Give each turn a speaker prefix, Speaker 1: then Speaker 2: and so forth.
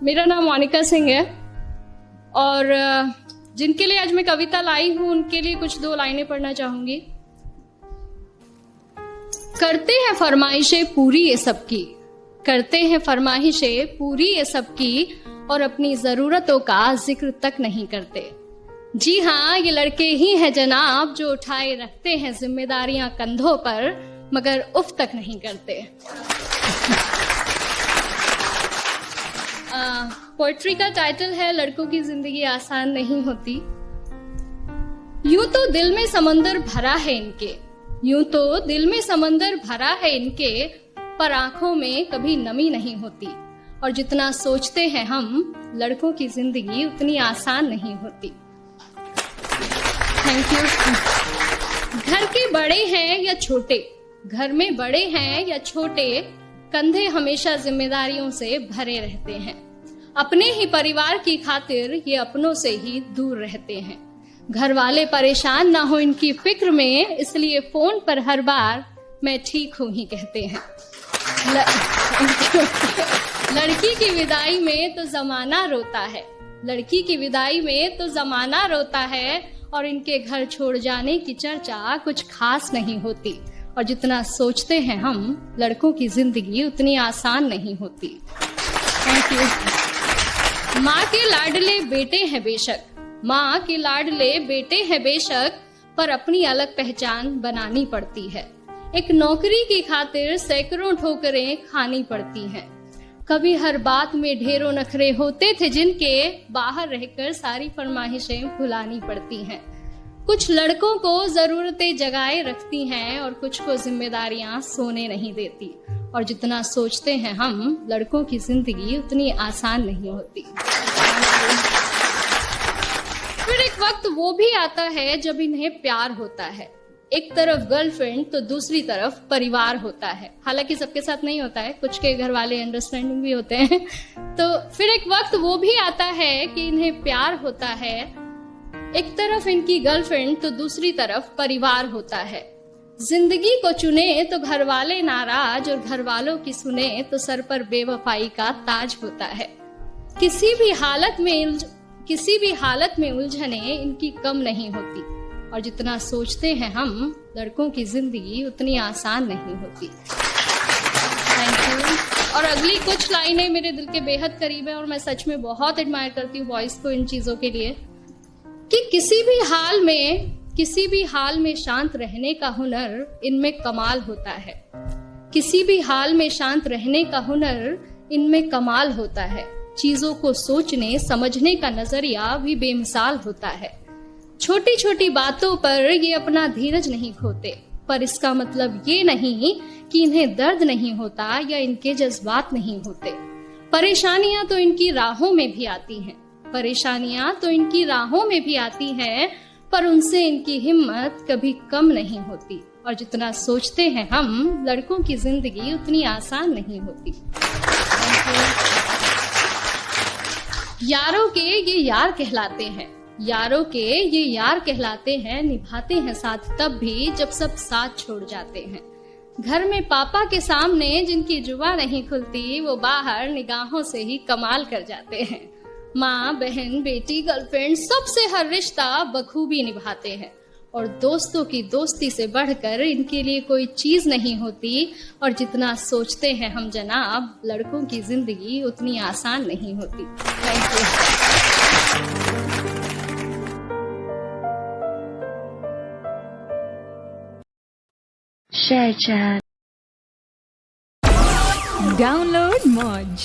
Speaker 1: मेरा नाम मोनिका सिंह है और जिनके लिए आज मैं कविता लाई हूं उनके लिए कुछ 2 लाइनें पढ़ना चाहूंगी। करते हैं फरमाइशें पूरी ये सबकी, करते हैं फरमाइशें पूरी ये सबकी, और अपनी जरूरतों का जिक्र तक नहीं करते। जी हाँ, ये लड़के ही हैं जनाब जो उठाए रखते हैं जिम्मेदारियां कंधों पर, मगर उफ तक नहीं करते। पोएट्री का टाइटल है लड़कों की जिंदगी आसान नहीं होती। यूं तो दिल में समंदर भरा है इनके, यूं तो दिल में समंदर भरा है इनके, पर आंखों में कभी नमी नहीं होती। और जितना सोचते हैं हम, लड़कों की जिंदगी उतनी आसान नहीं होती। Thank you. घर के बड़े हैं या छोटे, घर में बड़े हैं या छोटे, कंधे हमेशा जिम्मेदारियों से भरे रहते हैं। अपने ही परिवार की खातिर ये अपनों से ही दूर रहते हैं। घर वाले परेशान ना हो इनकी फिक्र में, इसलिए फोन पर हर बार मैं ठीक हूं ही कहते हैं। लड़की की विदाई में तो जमाना रोता है, लड़की की विदाई में तो जमाना रोता है, और इनके घर छोड़ जाने की चर्चा कुछ खास नहीं होती। और जितना सोचते हैं हम, लड़कों की जिंदगी उतनी आसान नहीं होती। Thank you. माँ के लाडले बेटे हैं बेशक, माँ के लाडले बेटे हैं बेशक, पर अपनी अलग पहचान बनानी पड़ती है। एक नौकरी की खातिर सैकड़ों ठोकरें खानी पड़ती हैं। कभी हर बात में ढेरों नखरे होते थे जिनके, बाहर रहकर सारी फरमाइशें भुलानी पड़ती हैं। कुछ लड़कों को जरूरतें जगाए रखती हैं और कुछ को जिम्मेदारियां सोने नहीं देती। और जितना सोचते हैं हम, लड़कों की जिंदगी उतनी आसान नहीं होती। फिर एक वक्त वो भी आता है जब इन्हें प्यार होता है। एक तरफ गर्लफ्रेंड तो दूसरी तरफ परिवार होता है। हालांकि सबके साथ नहीं होता है, कुछ के घर वाले अंडरस्टैंडिंग भी होते हैं। तो फिर एक वक्त वो भी आता है कि इन्हें प्यार होता है। एक तरफ इनकी गर्लफ्रेंड तो दूसरी तरफ परिवार होता है। जिंदगी को चुने तो घर वाले नाराज, और घर वालों की सुने तो सर पर बेवफाई का ताज होता है। किसी भी हालत में उलझने इनकी कम नहीं होती। और जितना सोचते हैं हम, लड़कों की जिंदगी उतनी आसान नहीं होती। Thank you. और अगली कुछ लाइनें मेरे दिल के बेहद करीब है और मैं सच में बहुत एडमायर करती हूँ बॉयज को इन चीजों के लिए, कि किसी भी हाल में शांत रहने का हुनर इनमें कमाल होता है। किसी भी हाल में शांत रहने का हुनर इनमें कमाल होता है। चीजों को सोचने समझने का नजरिया भी बेमिसाल होता है। छोटी छोटी बातों पर ये अपना धीरज नहीं खोते, पर इसका मतलब ये नहीं कि इन्हें दर्द नहीं होता या इनके जज्बात नहीं होते। परेशानियां तो इनकी राहों में भी आती हैं, परेशानियां तो इनकी राहों में भी आती हैं, पर उनसे इनकी हिम्मत कभी कम नहीं होती। और जितना सोचते हैं हम, लड़कों की जिंदगी उतनी आसान नहीं होती। यारों के ये यार कहलाते हैं, यारों के ये यार कहलाते हैं, निभाते हैं साथ तब भी जब सब साथ छोड़ जाते हैं। घर में पापा के सामने जिनकी जुबान नहीं खुलती, वो बाहर निगाहों से ही कमाल कर जाते हैं। माँ, बहन, बेटी, गर्लफ्रेंड, सबसे हर रिश्ता बखूबी निभाते हैं। और दोस्तों की दोस्ती से बढ़कर इनके लिए कोई चीज नहीं होती। और जितना सोचते हैं हम जनाब, लड़कों की जिंदगी उतनी आसान नहीं होती। Thank you.
Speaker 2: Share chat.
Speaker 3: Download Moj.